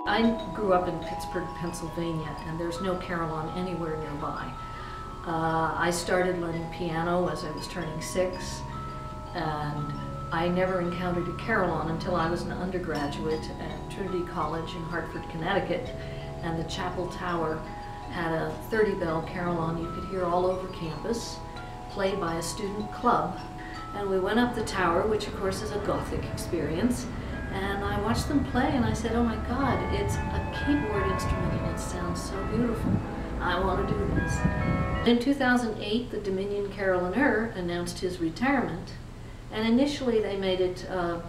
I grew up in Pittsburgh, Pennsylvania, and there's no carillon anywhere nearby. I started learning piano as I was turning 6, and I never encountered a carillon until I was an undergraduate at Trinity College in Hartford, Connecticut, and the Chapel Tower had a 30-bell carillon you could hear all over campus, played by a student club. And we went up the tower, which of course is a Gothic experience, and I watched them play and I said, oh my God, it's a keyboard instrument and it sounds so beautiful. I want to do this. In 2008, the Dominion carillonneur announced his retirement, and initially they made it a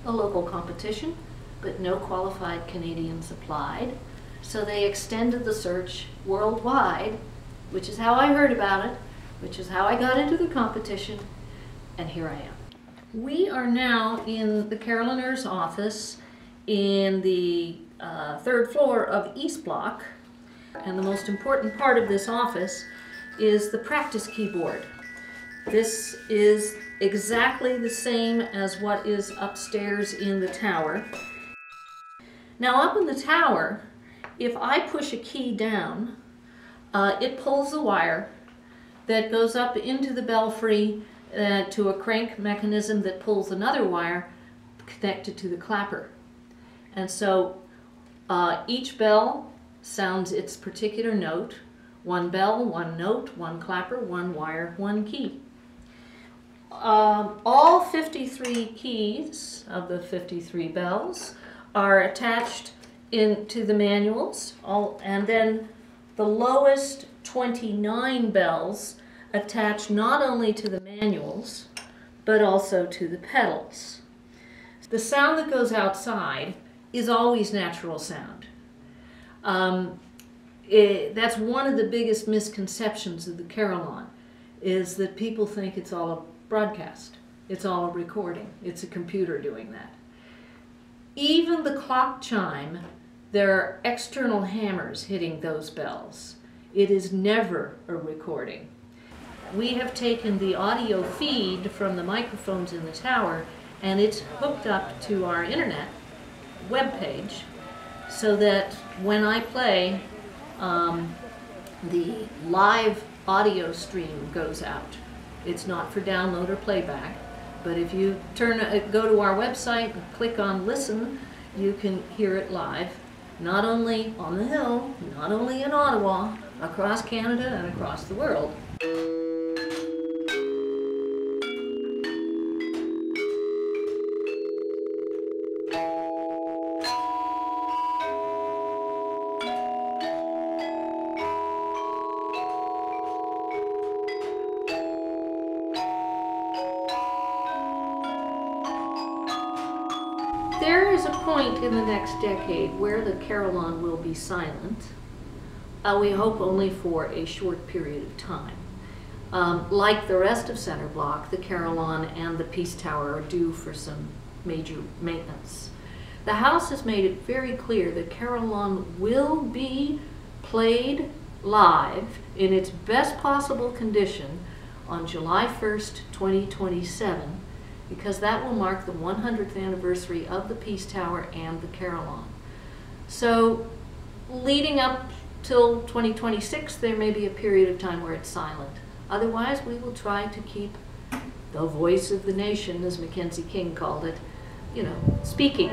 local competition, but no qualified Canadians applied. So they extended the search worldwide, which is how I heard about it, which is how I got into the competition, and here I am. We are now in the carillonneur's office in the 3rd floor of East Block, and the most important part of this office is the practice keyboard. This is exactly the same as what is upstairs in the tower. Now up in the tower, if I push a key down, it pulls the wire that goes up into the belfry to a crank mechanism that pulls another wire connected to the clapper. And so each bell sounds its particular note. One bell, one note, one clapper, one wire, one key. All 53 keys of the 53 bells are attached into the manuals, and then the lowest 29 bells attach not only to the manuals, but also to the pedals. The sound that goes outside is always natural sound. That's one of the biggest misconceptions of the carillon, is that people think it's all a broadcast. It's all a recording. It's a computer doing that. Even the clock chime, there are external hammers hitting those bells. It is never a recording. We have taken the audio feed from the microphones in the tower, and it's hooked up to our internet webpage, so that when I play, the live audio stream goes out. It's not for download or playback, but if you go to our website and click on listen, you can hear it live, not only on the Hill, not only in Ottawa, across Canada and across the world. There is a point in the next decade where the carillon will be silent. We hope only for a short period of time. Like the rest of Center Block, the carillon and the Peace Tower are due for some major maintenance. The House has made it very clear that carillon will be played live in its best possible condition on July 1st, 2027, because that will mark the 100th anniversary of the Peace Tower and the carillon. So leading up till 2026, there may be a period of time where it's silent. Otherwise, we will try to keep the voice of the nation, as Mackenzie King called it, speaking.